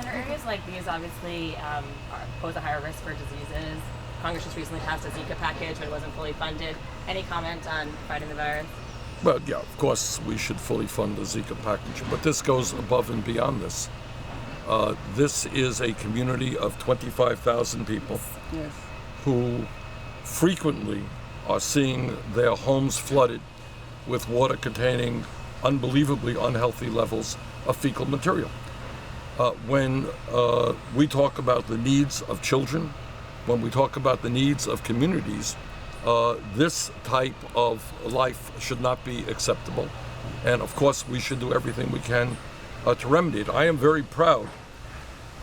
Senator, areas like these obviously pose a higher risk for diseases. Congress just recently passed a Zika package, but it wasn't fully funded. Any comment on fighting the virus? Well, yeah, of course we should fully fund the Zika package, but this goes above and beyond this. This is a community of 25,000 people who frequently are seeing their homes flooded with water containing unbelievably unhealthy levels of fecal material. When we talk about the needs of children, when we talk about the needs of communities, this type of life should not be acceptable. And of course, we should do everything we can to remedy it. I am very proud,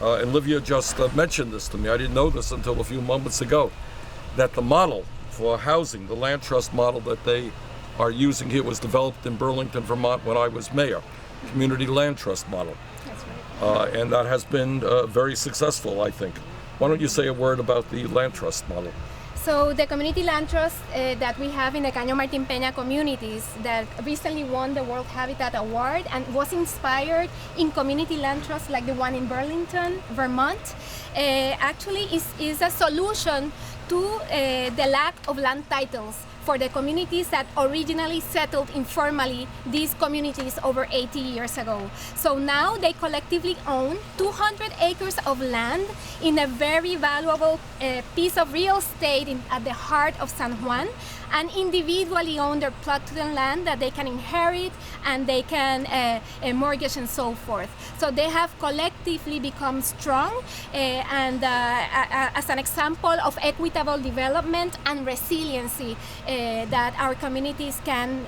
and Livia just mentioned this to me, I didn't know this until a few moments ago, that the model for housing, the land trust model that they are using here was developed in Burlington, Vermont when I was mayor, community land trust model. That's right. And that has been very successful, I think. Why don't you say a word about the land trust model? So the community land trust that we have in the Caño Martin Peña communities that recently won the World Habitat Award and was inspired in community land trusts like the one in Burlington, Vermont, actually is a solution to the lack of land titles for the communities that originally settled informally these communities over 80 years ago. So now they collectively own 200 acres of land in a very valuable piece of real estate at the heart of San Juan, and individually own their plot to the land that they can inherit and they can mortgage and so forth. So they have collectively become strong and as an example of equitable development and resiliency that our communities can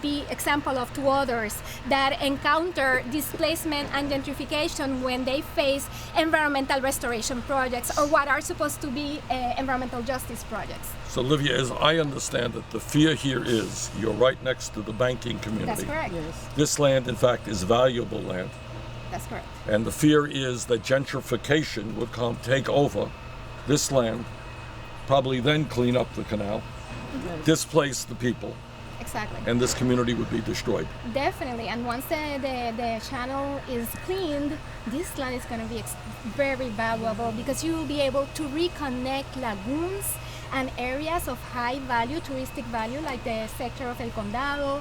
be example of to others that encounter displacement and gentrification when they face environmental restoration projects or what are supposed to be environmental justice projects. So Livia, as I understand it, the fear here is you're right next to the banking community. That's correct. Yes. This land, in fact, is valuable land. That's correct. And the fear is that gentrification would come take over this land, probably then clean up the canal, displace the people, Exactly. and this community would be destroyed. Definitely, and once the channel is cleaned, this land is going to be very valuable because you will be able to reconnect lagoons and areas of high value, touristic value, like the sector of El Condado,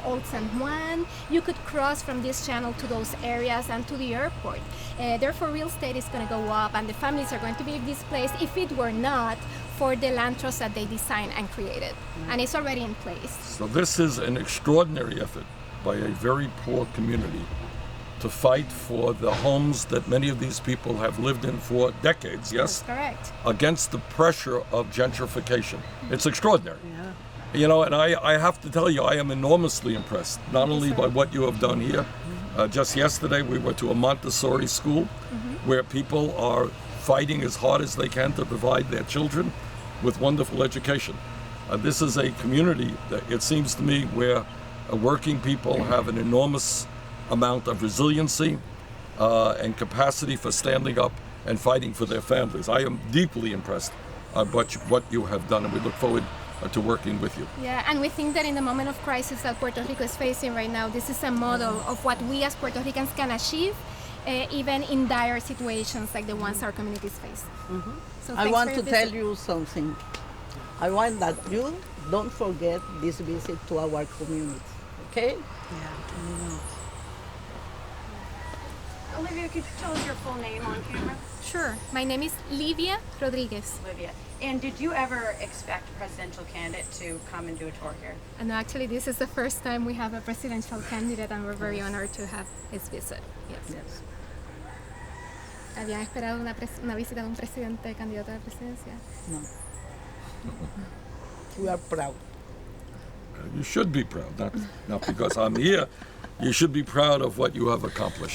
Old San Juan. You could cross from this channel to those areas and to the airport. Therefore, real estate is going to go up and the families are going to be displaced if it were not for the land trust that they designed and created. And it's already in place. So this is an extraordinary effort by a very poor community to fight for the homes that many of these people have lived in for decades, yes? That's correct. Against the pressure of gentrification. It's extraordinary. Yeah. You know, and I have to tell you, I am enormously impressed, not only by what you have done here. Just yesterday, we went to a Montessori school where people are fighting as hard as they can to provide their children with wonderful education. This is a community that it seems to me where working people have an enormous amount of resiliency and capacity for standing up and fighting for their families. I am deeply impressed by what you have done, and we look forward to working with you. Yeah, and we think that in the moment of crisis that Puerto Rico is facing right now, this is a model of what we as Puerto Ricans can achieve even in dire situations like the ones our communities face. So I thanks want for to your tell visit. you something. I want that you don't forget this visit to our community, okay? Olivia, could you tell us your full name on camera? Sure. My name is Livia Rodriguez. Olivia. And did you ever expect a presidential candidate to come and do a tour here? And actually, this is the first time we have a presidential candidate, and we're very honored to have his visit. Yes. Yes. ¿Habían esperado una visita de un presidente candidato a la presidencia? No. We are proud. You should be proud, not because I'm here. You should be proud of what you have accomplished.